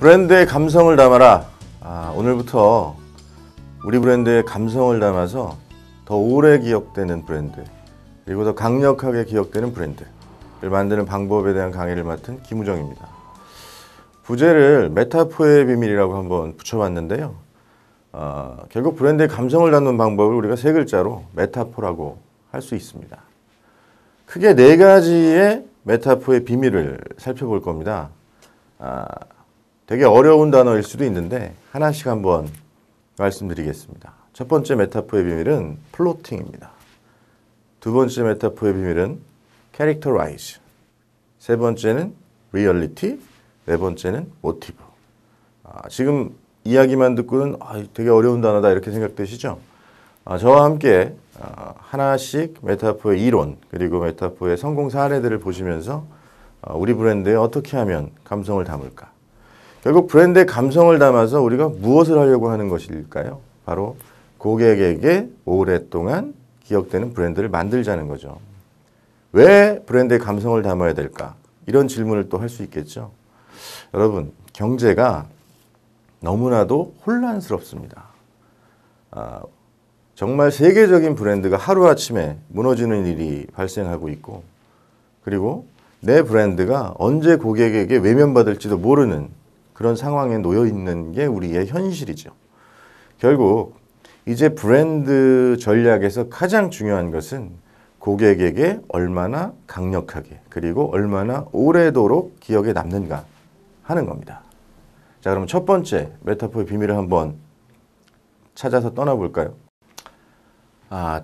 브랜드의 감성을 담아라. 오늘부터 우리 브랜드의 감성을 담아서 더 오래 기억되는 브랜드, 그리고 더 강력하게 기억되는 브랜드를 만드는 방법에 대한 강의를 맡은 김우정입니다. 부제를 메타포의 비밀이라고 한번 붙여봤는데요. 결국 브랜드의 감성을 담는 방법을 우리가 세 글자로 메타포라고 할 수 있습니다. 크게 네 가지의 메타포의 비밀을 살펴볼 겁니다. 되게 어려운 단어일 수도 있는데 하나씩 한번 말씀드리겠습니다. 첫 번째 메타포의 비밀은 플로팅입니다. 두 번째 메타포의 비밀은 캐릭터라이즈, 세 번째는 리얼리티, 네 번째는 모티브. 지금 이야기만 듣고는 되게 어려운 단어다 이렇게 생각되시죠? 저와 함께 하나씩 메타포의 이론 그리고 메타포의 성공 사례들을 보시면서 우리 브랜드에 어떻게 하면 감성을 담을까? 결국 브랜드의 감성을 담아서 우리가 무엇을 하려고 하는 것일까요? 바로 고객에게 오랫동안 기억되는 브랜드를 만들자는 거죠. 왜 브랜드의 감성을 담아야 될까? 이런 질문을 또 할 수 있겠죠. 여러분, 경제가 너무나도 혼란스럽습니다. 정말 세계적인 브랜드가 하루아침에 무너지는 일이 발생하고 있고, 그리고 내 브랜드가 언제 고객에게 외면받을지도 모르는 그런 상황에 놓여 있는 게 우리의 현실이죠. 결국 이제 브랜드 전략에서 가장 중요한 것은 고객에게 얼마나 강력하게 그리고 얼마나 오래도록 기억에 남는가 하는 겁니다. 자, 그럼 첫 번째 메타포의 비밀을 한번 찾아서 떠나볼까요?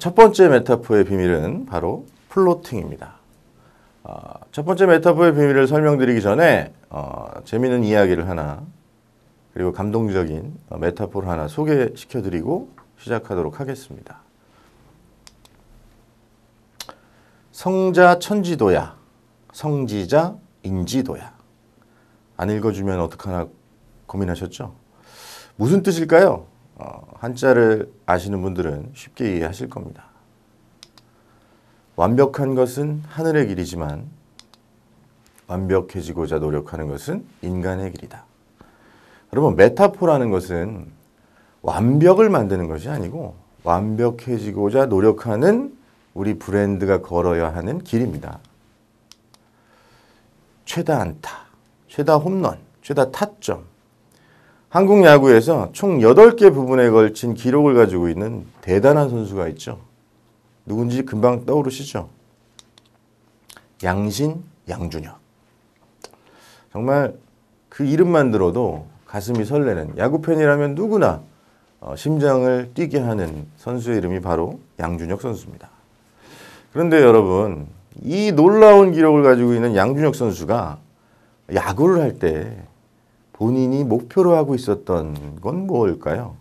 첫 번째 메타포의 비밀은 바로 플로팅입니다. 첫 번째 메타포의 비밀을 설명드리기 전에 재미있는 이야기를 하나, 그리고 감동적인 메타포를 하나 소개시켜드리고 시작하도록 하겠습니다. 성자 천지도야, 성지자 인지도야. 안 읽어주면 어떡하나 고민하셨죠? 무슨 뜻일까요? 한자를 아시는 분들은 쉽게 이해하실 겁니다. 완벽한 것은 하늘의 길이지만 완벽해지고자 노력하는 것은 인간의 길이다. 여러분, 메타포라는 것은 완벽을 만드는 것이 아니고 완벽해지고자 노력하는 우리 브랜드가 걸어야 하는 길입니다. 최다 안타, 최다 홈런, 최다 타점. 한국 야구에서 총 8개 부분에 걸친 기록을 가지고 있는 대단한 선수가 있죠. 누군지 금방 떠오르시죠? 양신 양준혁. 정말 그 이름만 들어도 가슴이 설레는, 야구 팬이라면 누구나 심장을 뛰게 하는 선수의 이름이 바로 양준혁 선수입니다. 그런데 여러분, 이 놀라운 기록을 가지고 있는 양준혁 선수가 야구를 할 때 본인이 목표로 하고 있었던 건 뭘까요?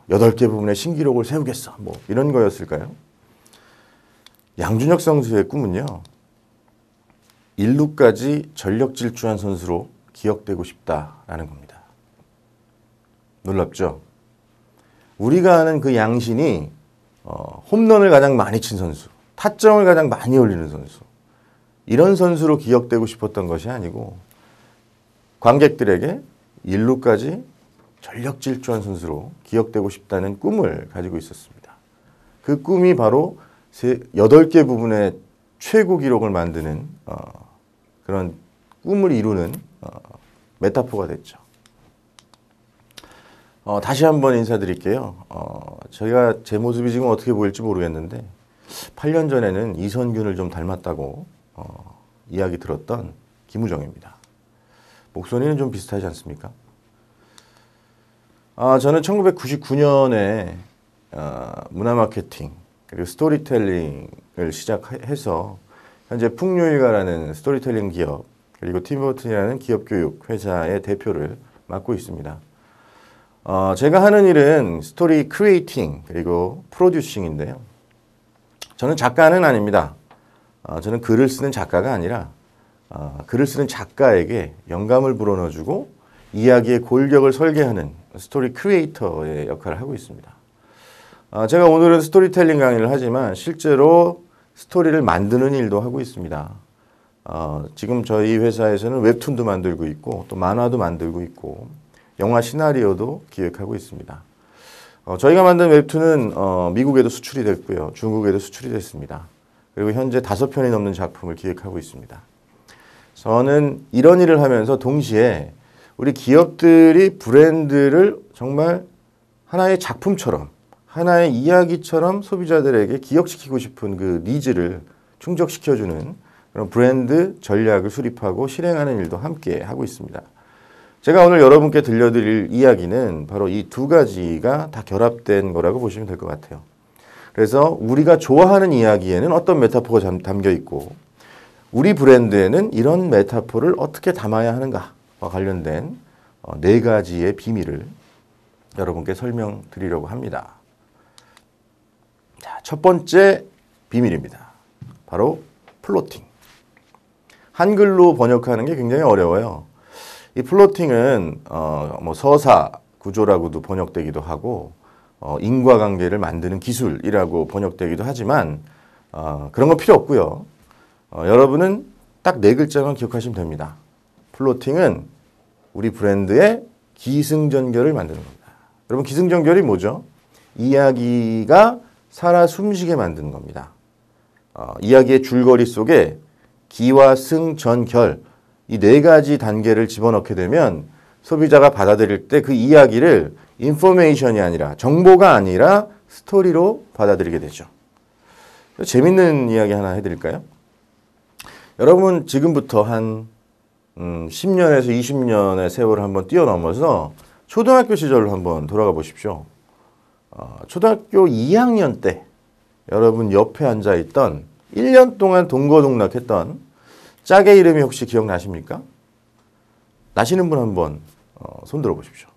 8개 부분의 신기록을 세우겠어. 이런 거였을까요? 양준혁 선수의 꿈은요, 1루까지 전력 질주한 선수로 기억되고 싶다라는 겁니다. 놀랍죠? 우리가 아는 그 양신이 홈런을 가장 많이 친 선수, 타점을 가장 많이 올리는 선수, 이런 선수로 기억되고 싶었던 것이 아니고 관객들에게 1루까지 전력 질주한 선수로 기억되고 싶다는 꿈을 가지고 있었습니다. 그 꿈이 바로 8개 부분의 최고 기록을 만드는 그런 꿈을 이루는 메타포가 됐죠. 다시 한번 인사드릴게요. 제가 제 모습이 지금 어떻게 보일지 모르겠는데 8년 전에는 이선균을 좀 닮았다고 이야기 들었던 김우정입니다. 목소리는 좀 비슷하지 않습니까? 저는 1999년에 문화 마케팅 그리고 스토리텔링을 시작해서 현재 풍요일가라는 스토리텔링 기업 그리고 팀버튼이라는 기업 교육 회사의 대표를 맡고 있습니다. 제가 하는 일은 스토리 크리에이팅 그리고 프로듀싱인데요. 저는 작가는 아닙니다. 저는 글을 쓰는 작가가 아니라 글을 쓰는 작가에게 영감을 불어넣어주고 이야기의 골격을 설계하는 스토리 크리에이터의 역할을 하고 있습니다. 제가 오늘은 스토리텔링 강의를 하지만 실제로 스토리를 만드는 일도 하고 있습니다. 지금 저희 회사에서는 웹툰도 만들고 있고 또 만화도 만들고 있고 영화 시나리오도 기획하고 있습니다. 저희가 만든 웹툰은 미국에도 수출이 됐고요. 중국에도 수출이 됐습니다. 그리고 현재 5편이 넘는 작품을 기획하고 있습니다. 저는 이런 일을 하면서 동시에 우리 기업들이 브랜드를 정말 하나의 작품처럼 하나의 이야기처럼 소비자들에게 기억시키고 싶은 그 니즈를 충족시켜주는 그런 브랜드 전략을 수립하고 실행하는 일도 함께 하고 있습니다. 제가 오늘 여러분께 들려드릴 이야기는 바로 이 두 가지가 다 결합된 거라고 보시면 될 것 같아요. 그래서 우리가 좋아하는 이야기에는 어떤 메타포가 담겨 있고 우리 브랜드에는 이런 메타포를 어떻게 담아야 하는가와 관련된 4가지의 비밀을 여러분께 설명드리려고 합니다. 자, 첫 번째 비밀입니다. 바로 플로팅. 한글로 번역하는 게 굉장히 어려워요. 이 플로팅은 서사 구조라고도 번역되기도 하고 인과관계를 만드는 기술이라고 번역되기도 하지만 그런 거 필요 없고요. 여러분은 딱 4글자만 기억하시면 됩니다. 플로팅은 우리 브랜드의 기승전결을 만드는 겁니다. 여러분 기승전결이 뭐죠? 이야기가 살아 숨쉬게 만드는 겁니다. 이야기의 줄거리 속에 기와 승, 전, 결 이 4가지 단계를 집어넣게 되면 소비자가 받아들일 때 그 이야기를 인포메이션이 아니라 정보가 아니라 스토리로 받아들이게 되죠. 재밌는 이야기 하나 해드릴까요? 여러분 지금부터 한 10년에서 20년의 세월을 한번 뛰어넘어서 초등학교 시절로 한번 돌아가 보십시오. 초등학교 2학년 때 여러분 옆에 앉아있던 1년 동안 동거동락했던 짝의 이름이 혹시 기억나십니까? 나시는 분 한번 손 들어 보십시오.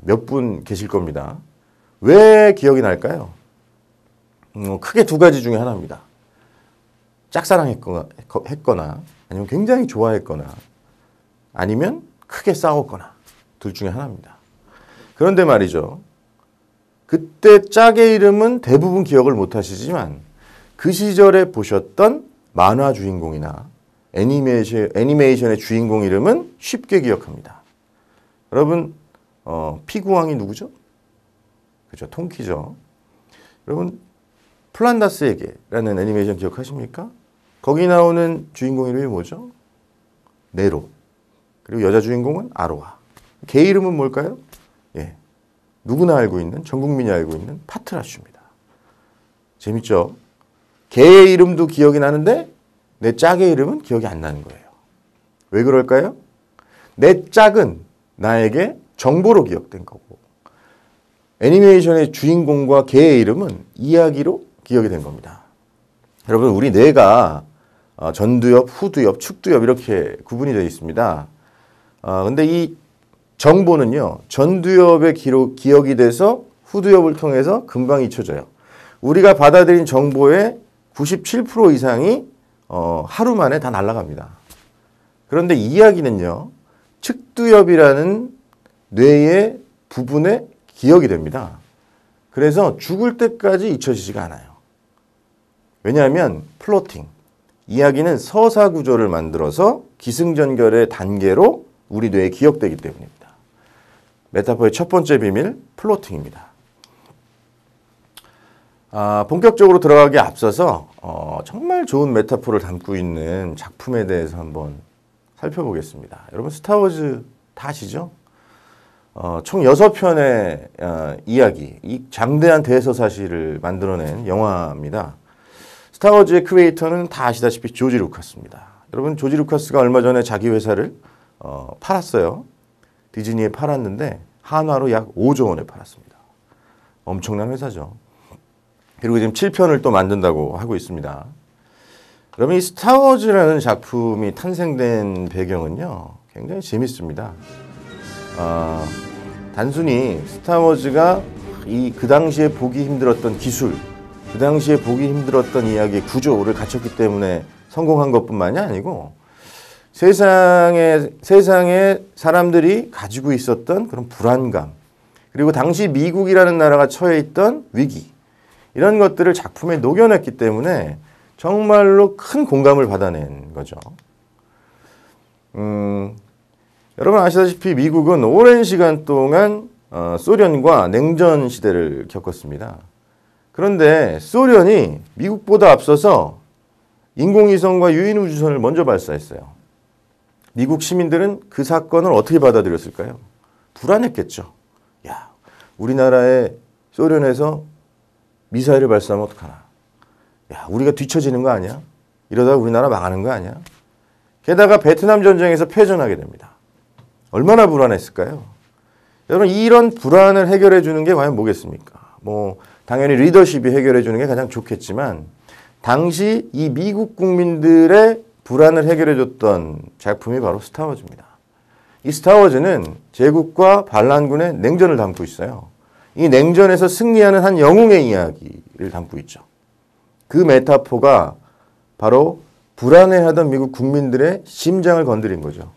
몇 분 계실 겁니다. 왜 기억이 날까요? 크게 2가지 중에 하나입니다. 짝사랑했거나 아니면 굉장히 좋아했거나 아니면 크게 싸웠거나 둘 중에 하나입니다. 그런데 말이죠. 그때 짝의 이름은 대부분 기억을 못 하시지만 그 시절에 보셨던 만화 주인공이나 애니메이션의 주인공 이름은 쉽게 기억합니다. 여러분 피구왕이 누구죠? 그렇죠. 통키죠. 여러분 플란다스에게라는 애니메이션 기억하십니까? 거기 나오는 주인공 이름이 뭐죠? 네로. 그리고 여자 주인공은 아로하. 걔 이름은 뭘까요? 예, 누구나 알고 있는, 전 국민이 알고 있는 파트라슈입니다. 재밌죠? 개의 이름도 기억이 나는데 내 짝의 이름은 기억이 안 나는 거예요. 왜 그럴까요? 내 짝은 나에게 정보로 기억된 거고 애니메이션의 주인공과 개의 이름은 이야기로 기억이 된 겁니다. 여러분 우리 뇌가 전두엽, 후두엽, 측두엽 이렇게 구분이 되어 있습니다. 근데 이 정보는요. 전두엽에 기억이 돼서 후두엽을 통해서 금방 잊혀져요. 우리가 받아들인 정보의 97% 이상이 하루 만에 다 날아갑니다. 그런데 이야기는요. 측두엽이라는 뇌의 부분에 기억이 됩니다. 그래서 죽을 때까지 잊혀지지가 않아요. 왜냐하면 플로팅, 이야기는 서사 구조를 만들어서 기승전결의 단계로 우리 뇌에 기억되기 때문입니다. 메타포의 첫 번째 비밀, 플로팅입니다. 본격적으로 들어가기에 앞서서 정말 좋은 메타포를 담고 있는 작품에 대해서 한번 살펴보겠습니다. 여러분 스타워즈 다 아시죠? 총 6편의 이야기, 이 장대한 대서사시를 만들어낸 영화입니다. 스타워즈의 크리에이터는 다 아시다시피 조지 루카스입니다. 여러분 조지 루카스가 얼마 전에 자기 회사를 팔았어요. 디즈니에 팔았는데 한화로 약 5조 원에 팔았습니다. 엄청난 회사죠. 그리고 지금 7편을 또 만든다고 하고 있습니다. 그러면 이 스타워즈라는 작품이 탄생된 배경은요. 굉장히 재밌습니다. 단순히 스타워즈가 그 당시에 보기 힘들었던 기술, 그 당시에 보기 힘들었던 이야기의 구조를 갖췄기 때문에 성공한 것뿐만이 아니고 세상에 사람들이 가지고 있었던 그런 불안감, 그리고 당시 미국이라는 나라가 처해 있던 위기, 이런 것들을 작품에 녹여냈기 때문에 정말로 큰 공감을 받아낸 거죠. 여러분 아시다시피 미국은 오랜 시간 동안 소련과 냉전 시대를 겪었습니다. 그런데 소련이 미국보다 앞서서 인공위성과 유인우주선을 먼저 발사했어요. 미국 시민들은 그 사건을 어떻게 받아들였을까요? 불안했겠죠. 야, 우리나라에 소련에서 미사일을 발사하면 어떡하나. 야, 우리가 뒤처지는 거 아니야? 이러다가 우리나라 망하는 거 아니야? 게다가 베트남 전쟁에서 패전하게 됩니다. 얼마나 불안했을까요? 여러분 이런 불안을 해결해 주는 게 과연 뭐겠습니까? 뭐 당연히 리더십이 해결해 주는 게 가장 좋겠지만 당시 이 미국 국민들의 불안을 해결해 줬던 작품이 바로 스타워즈입니다. 이 스타워즈는 제국과 반란군의 냉전을 담고 있어요. 이 냉전에서 승리하는 한 영웅의 이야기를 담고 있죠. 그 메타포가 바로 불안해하던 미국 국민들의 심장을 건드린 거죠.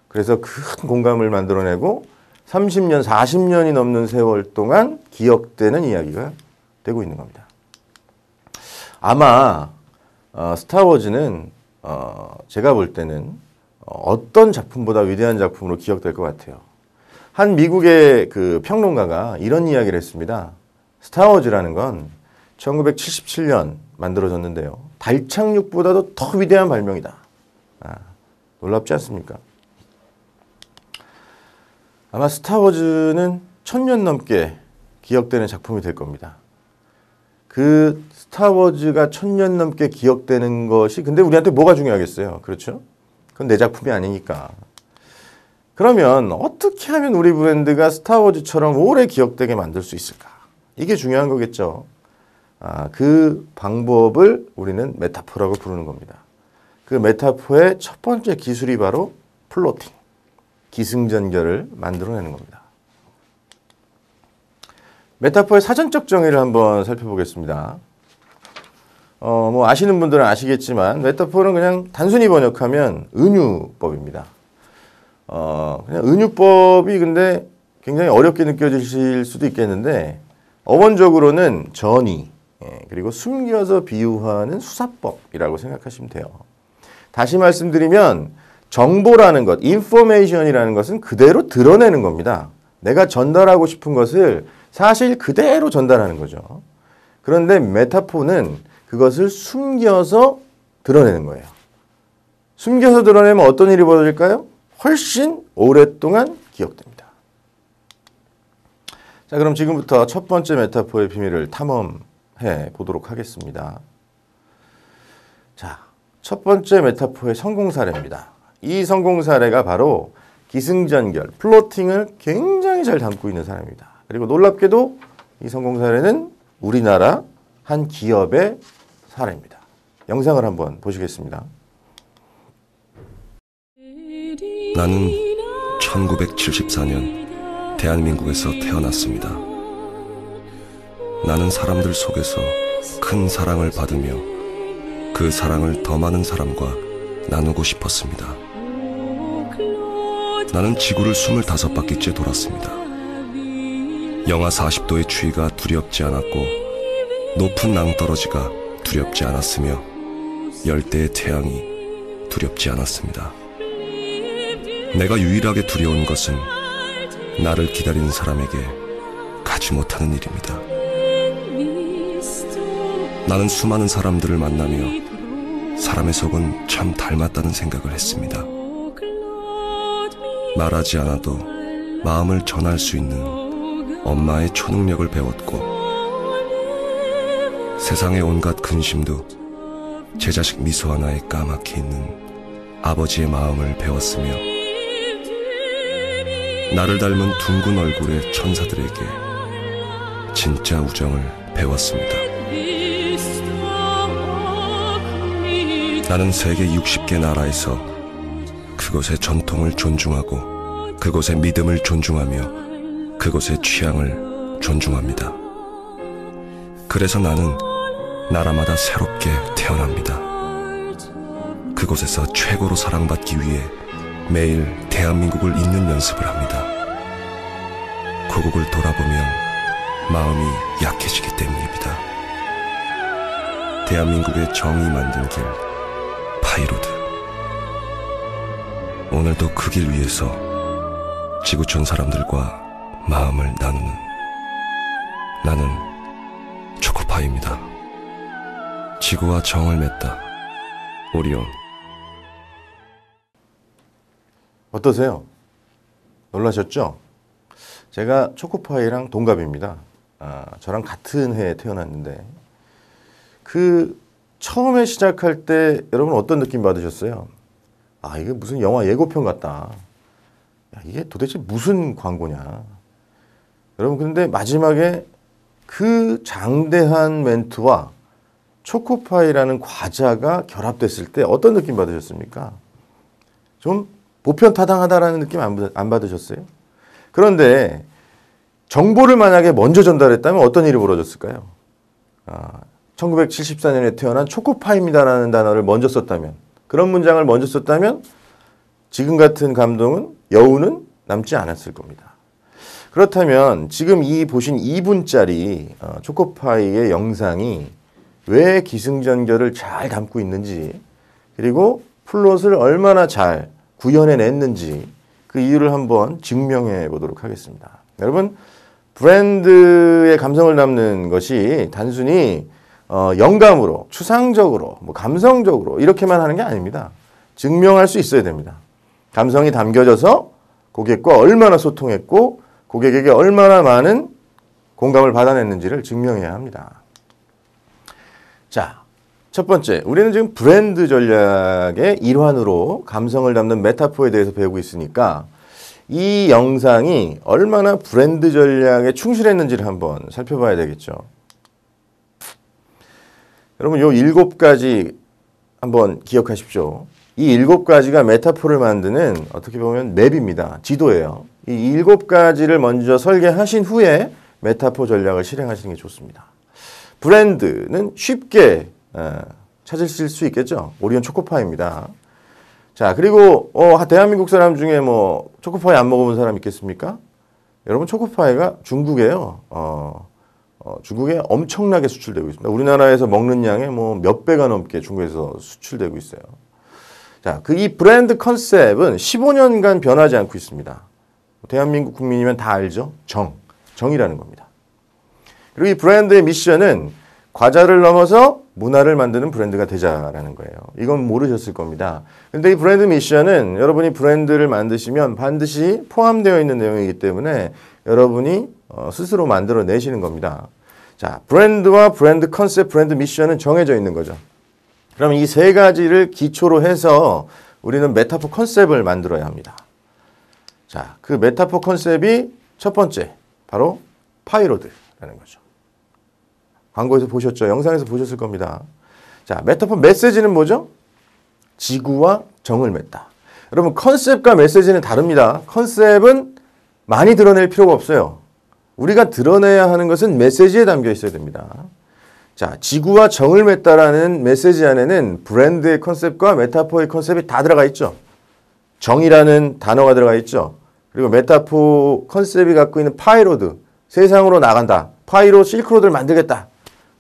그래서 큰 공감을 만들어내고 30년, 40년이 넘는 세월 동안 기억되는 이야기가 되고 있는 겁니다. 아마 스타워즈는 제가 볼 때는 어떤 작품보다 위대한 작품으로 기억될 것 같아요. 한 미국의 그 평론가가 이런 이야기를 했습니다. 스타워즈라는 건 1977년 만들어졌는데요. 달 착륙보다도 더 위대한 발명이다. 놀랍지 않습니까? 아마 스타워즈는 1000년 넘게 기억되는 작품이 될 겁니다. 그 스타워즈가 1000년 넘게 기억되는 것이 근데 우리한테 뭐가 중요하겠어요? 그렇죠? 그건 내 작품이 아니니까. 그러면 어떻게 하면 우리 브랜드가 스타워즈처럼 오래 기억되게 만들 수 있을까? 이게 중요한 거겠죠. 그 방법을 우리는 메타포라고 부르는 겁니다. 그 메타포의 첫 번째 기술이 바로 플로팅, 기승전결을 만들어내는 겁니다. 메타포의 사전적 정의를 한번 살펴보겠습니다. 뭐 아시는 분들은 아시겠지만 메타포는 그냥 단순히 번역하면 은유법입니다. 그냥 은유법이 근데 굉장히 어렵게 느껴지실 수도 있겠는데 어원적으로는 전이 그리고 숨겨서 비유하는 수사법이라고 생각하시면 돼요. 다시 말씀드리면 정보라는 것, 인포메이션이라는 것은 그대로 드러내는 겁니다. 내가 전달하고 싶은 것을 사실 그대로 전달하는 거죠. 그런데 메타포는 그것을 숨겨서 드러내는 거예요. 숨겨서 드러내면 어떤 일이 벌어질까요? 훨씬 오랫동안 기억됩니다. 자, 그럼 지금부터 첫 번째 메타포의 비밀을 탐험해 보도록 하겠습니다. 자, 첫 번째 메타포의 성공 사례입니다. 이 성공 사례가 바로 기승전결, 플로팅을 굉장히 잘 담고 있는 사람입니다. 그리고 놀랍게도 이 성공 사례는 우리나라 한 기업의 사례입니다. 영상을 한번 보시겠습니다. 나는 1974년 대한민국에서 태어났습니다. 나는 사람들 속에서 큰 사랑을 받으며 그 사랑을 더 많은 사람과 나누고 싶었습니다. 나는 지구를 25바퀴째 돌았습니다. 영하 40도의 추위가 두렵지 않았고 높은 낭떠러지가 두렵지 않았으며 열대의 태양이 두렵지 않았습니다. 내가 유일하게 두려운 것은 나를 기다리는 사람에게 가지 못하는 일입니다. 나는 수많은 사람들을 만나며 사람의 속은 참 닮았다는 생각을 했습니다. 말하지 않아도 마음을 전할 수 있는 엄마의 초능력을 배웠고 세상의 온갖 근심도 제 자식 미소 하나에 까맣게 있는 아버지의 마음을 배웠으며 나를 닮은 둥근 얼굴의 천사들에게 진짜 우정을 배웠습니다. 나는 세계 60개 나라에서 그곳의 전통을 존중하고 그곳의 믿음을 존중하며 그곳의 취향을 존중합니다. 그래서 나는 나라마다 새롭게 태어납니다. 그곳에서 최고로 사랑받기 위해 매일 대한민국을 잊는 연습을 합니다. 고국을 돌아보면 마음이 약해지기 때문입니다. 대한민국의 정이 만든 길, 파이로드. 오늘도 그 길 위에서 지구촌 사람들과 마음을 나누는 나는 초코파이입니다. 지구와 정을 맺다. 오리온. 어떠세요? 놀라셨죠? 제가 초코파이랑 동갑입니다. 저랑 같은 해에 태어났는데 그 처음에 시작할 때 여러분 어떤 느낌 받으셨어요? 이게 무슨 영화 예고편 같다. 이게 도대체 무슨 광고냐. 여러분 근데 마지막에 그 장대한 멘트와 초코파이라는 과자가 결합됐을 때 어떤 느낌 받으셨습니까? 좀 보편타당하다라는 느낌 안 받으셨어요? 그런데 정보를 만약에 먼저 전달했다면 어떤 일이 벌어졌을까요? 1974년에 태어난 초코파이입니다라는 단어를 먼저 썼다면, 그런 문장을 먼저 썼다면 지금 같은 감동은, 여운은 남지 않았을 겁니다. 그렇다면 지금 이 보신 2분짜리 초코파이의 영상이 왜 기승전결을 잘 담고 있는지, 그리고 플롯을 얼마나 잘 구현해냈는지 그 이유를 한번 증명해 보도록 하겠습니다. 여러분, 브랜드의 감성을 담는 것이 단순히 영감으로, 추상적으로, 감성적으로 이렇게만 하는 게 아닙니다. 증명할 수 있어야 됩니다. 감성이 담겨져서 고객과 얼마나 소통했고 고객에게 얼마나 많은 공감을 받아냈는지를 증명해야 합니다. 자, 첫 번째, 우리는 지금 브랜드 전략의 일환으로 감성을 담는 메타포에 대해서 배우고 있으니까 이 영상이 얼마나 브랜드 전략에 충실했는지를 한번 살펴봐야 되겠죠. 여러분, 요 7가지 한번 기억하십시오. 이 7가지가 메타포를 만드는 어떻게 보면 맵입니다. 지도예요. 이 7가지를 먼저 설계하신 후에 메타포 전략을 실행하시는 게 좋습니다. 브랜드는 쉽게 찾으실 수 있겠죠. 오리온 초코파이입니다. 자, 그리고 대한민국 사람 중에 초코파이 안 먹어본 사람 있겠습니까? 여러분, 초코파이가 중국에요. 중국에 엄청나게 수출되고 있습니다. 우리나라에서 먹는 양의 몇 배가 넘게 중국에서 수출되고 있어요. 자, 이 브랜드 컨셉은 15년간 변하지 않고 있습니다. 대한민국 국민이면 다 알죠? 정이라는 겁니다. 그리고 이 브랜드의 미션은 과자를 넘어서 문화를 만드는 브랜드가 되자라는 거예요. 이건 모르셨을 겁니다. 근데 이 브랜드 미션은 여러분이 브랜드를 만드시면 반드시 포함되어 있는 내용이기 때문에 여러분이 스스로 만들어내시는 겁니다. 자, 브랜드와 브랜드 컨셉, 브랜드 미션은 정해져 있는 거죠. 그럼 이 3가지를 기초로 해서 우리는 메타포 컨셉을 만들어야 합니다. 자, 그 메타포 컨셉이 첫 번째, 바로 파이로드라는 거죠. 광고에서 보셨죠? 영상에서 보셨을 겁니다. 자, 메타포 메시지는 뭐죠? 지구와 정을 맺다. 여러분, 컨셉과 메시지는 다릅니다. 컨셉은 많이 드러낼 필요가 없어요. 우리가 드러내야 하는 것은 메시지에 담겨 있어야 됩니다. 자, 지구와 정을 맺다라는 메시지 안에는 브랜드의 컨셉과 메타포의 컨셉이 다 들어가 있죠. 정이라는 단어가 들어가 있죠. 그리고 메타포 컨셉이 갖고 있는 파이로드, 세상으로 나간다. 파이로 실크로드를 만들겠다.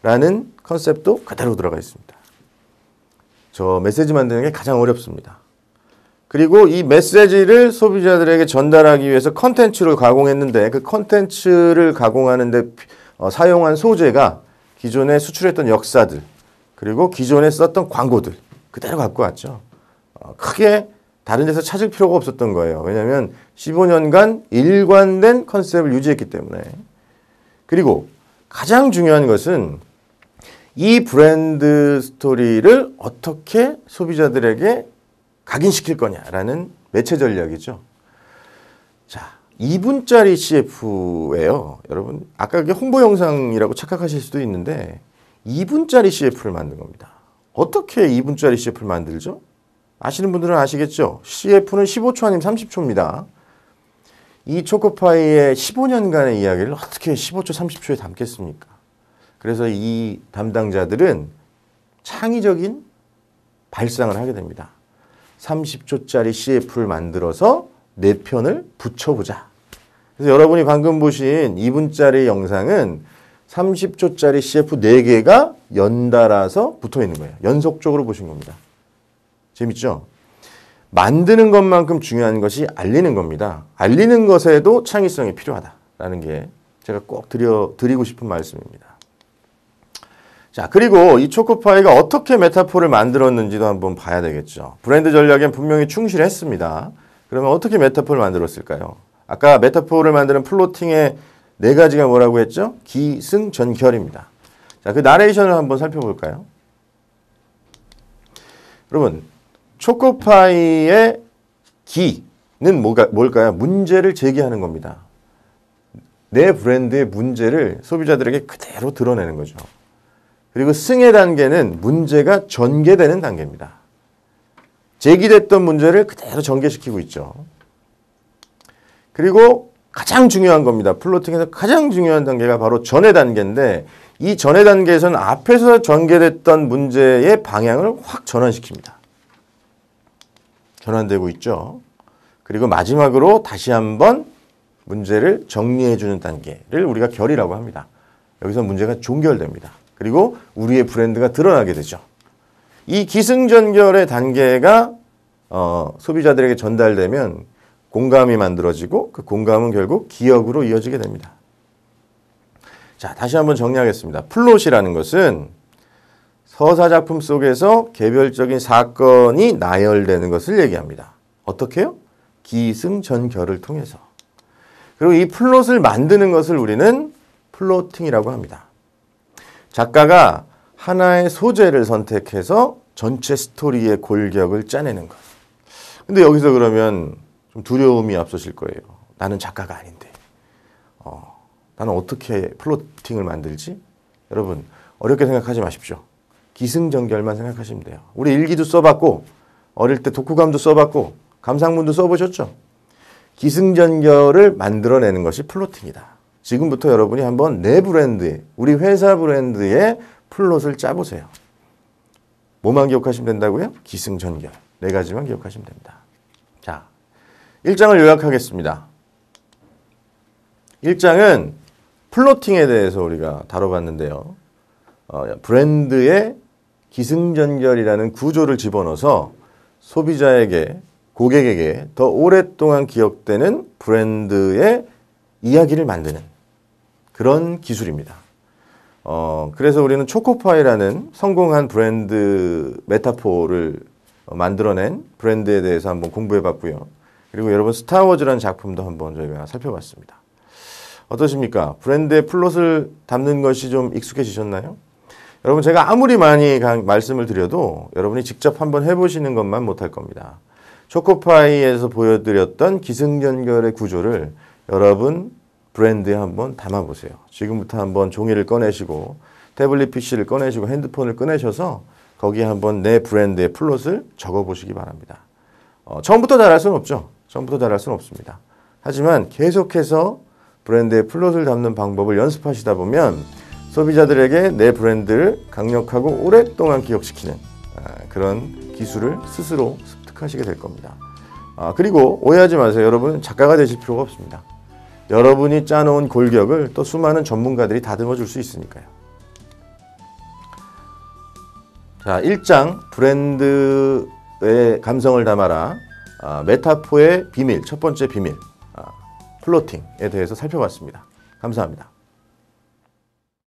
라는 컨셉도 그대로 들어가 있습니다. 저 메시지 만드는 게 가장 어렵습니다. 그리고 이 메시지를 소비자들에게 전달하기 위해서 컨텐츠를 가공했는데 그 컨텐츠를 가공하는데 사용한 소재가 기존에 수출했던 역사들, 그리고 기존에 썼던 광고들 그대로 갖고 왔죠. 크게 다른 데서 찾을 필요가 없었던 거예요. 왜냐하면 15년간 일관된 컨셉을 유지했기 때문에. 그리고 가장 중요한 것은 이 브랜드 스토리를 어떻게 소비자들에게 각인시킬 거냐라는 매체 전략이죠. 자, 2분짜리 CF예요. 여러분, 아까 그게 홍보 영상이라고 착각하실 수도 있는데 2분짜리 CF를 만든 겁니다. 어떻게 2분짜리 CF를 만들죠? 아시는 분들은 아시겠죠? CF는 15초 아니면 30초입니다. 이 초코파이의 15년간의 이야기를 어떻게 15초, 30초에 담겠습니까? 그래서 이 담당자들은 창의적인 발상을 하게 됩니다. 30초짜리 CF를 만들어서 4편을 붙여보자. 그래서 여러분이 방금 보신 2분짜리 영상은 30초짜리 CF 4개가 연달아서 붙어 있는 거예요. 연속적으로 보신 겁니다. 재밌죠? 만드는 것만큼 중요한 것이 알리는 겁니다. 알리는 것에도 창의성이 필요하다라는 게 제가 꼭 드리고 싶은 말씀입니다. 자, 그리고 이 초코파이가 어떻게 메타포를 만들었는지도 한번 봐야 되겠죠. 브랜드 전략엔 분명히 충실했습니다. 그러면 어떻게 메타포를 만들었을까요? 아까 메타포를 만드는 플로팅의 4가지가 뭐라고 했죠? 기승전결입니다. 자, 그 나레이션을 한번 살펴볼까요? 여러분, 초코파이의 기는 뭘까요? 문제를 제기하는 겁니다. 내 브랜드의 문제를 소비자들에게 그대로 드러내는 거죠. 그리고 승의 단계는 문제가 전개되는 단계입니다. 제기됐던 문제를 그대로 전개시키고 있죠. 그리고 가장 중요한 겁니다. 플로팅에서 가장 중요한 단계가 바로 전의 단계인데 이 전의 단계에서는 앞에서 전개됐던 문제의 방향을 확 전환시킵니다. 전환되고 있죠. 그리고 마지막으로 다시 한번 문제를 정리해주는 단계를 우리가 결이라고 합니다. 여기서 문제가 종결됩니다. 그리고 우리의 브랜드가 드러나게 되죠. 이 기승전결의 단계가 소비자들에게 전달되면 공감이 만들어지고 그 공감은 결국 기억으로 이어지게 됩니다. 자, 다시 한번 정리하겠습니다. 플롯이라는 것은 서사작품 속에서 개별적인 사건이 나열되는 것을 얘기합니다. 어떻게요? 기승전결을 통해서. 그리고 이 플롯을 만드는 것을 우리는 플로팅이라고 합니다. 작가가 하나의 소재를 선택해서 전체 스토리의 골격을 짜내는 것. 근데 여기서 그러면 좀 두려움이 앞서실 거예요. 나는 작가가 아닌데. 나는 어떻게 플로팅을 만들지? 여러분, 어렵게 생각하지 마십시오. 기승전결만 생각하시면 돼요. 우리 일기도 써봤고, 어릴 때 독후감도 써봤고, 감상문도 써보셨죠? 기승전결을 만들어내는 것이 플로팅이다. 지금부터 여러분이 한번 내 브랜드에, 우리 회사 브랜드의 플롯을 짜보세요. 뭐만 기억하시면 된다고요? 기승전결. 4가지만 기억하시면 됩니다. 자, 1장을 요약하겠습니다. 1장은 플로팅에 대해서 우리가 다뤄봤는데요. 브랜드의 기승전결이라는 구조를 집어넣어서 소비자에게, 고객에게 더 오랫동안 기억되는 브랜드의 이야기를 만드는 그런 기술입니다. 그래서 우리는 초코파이라는 성공한 브랜드 메타포를 만들어낸 브랜드에 대해서 한번 공부해 봤고요. 그리고 여러분 스타워즈라는 작품도 한번 저희가 살펴봤습니다. 어떠십니까? 브랜드의 플롯을 담는 것이 좀 익숙해지셨나요? 여러분 제가 아무리 많이 말씀을 드려도 여러분이 직접 한번 해보시는 것만 못할 겁니다. 초코파이에서 보여드렸던 기승전결의 구조를 여러분 브랜드에 한번 담아보세요. 지금부터 한번 종이를 꺼내시고 태블릿 PC를 꺼내시고 핸드폰을 꺼내셔서 거기에 한번 내 브랜드의 플롯을 적어보시기 바랍니다. 처음부터 잘할 수는 없죠. 처음부터 잘할 수는 없습니다. 하지만 계속해서 브랜드의 플롯을 담는 방법을 연습하시다 보면 소비자들에게 내 브랜드를 강력하고 오랫동안 기억시키는 그런 기술을 스스로 습득하시게 될 겁니다. 그리고 오해하지 마세요. 여러분은 작가가 되실 필요가 없습니다. 여러분이 짜놓은 골격을 또 수많은 전문가들이 다듬어 줄 수 있으니까요. 자, 1장 브랜드의 감성을 담아라. 메타포의 비밀, 첫 번째 비밀, 플로팅에 대해서 살펴봤습니다. 감사합니다.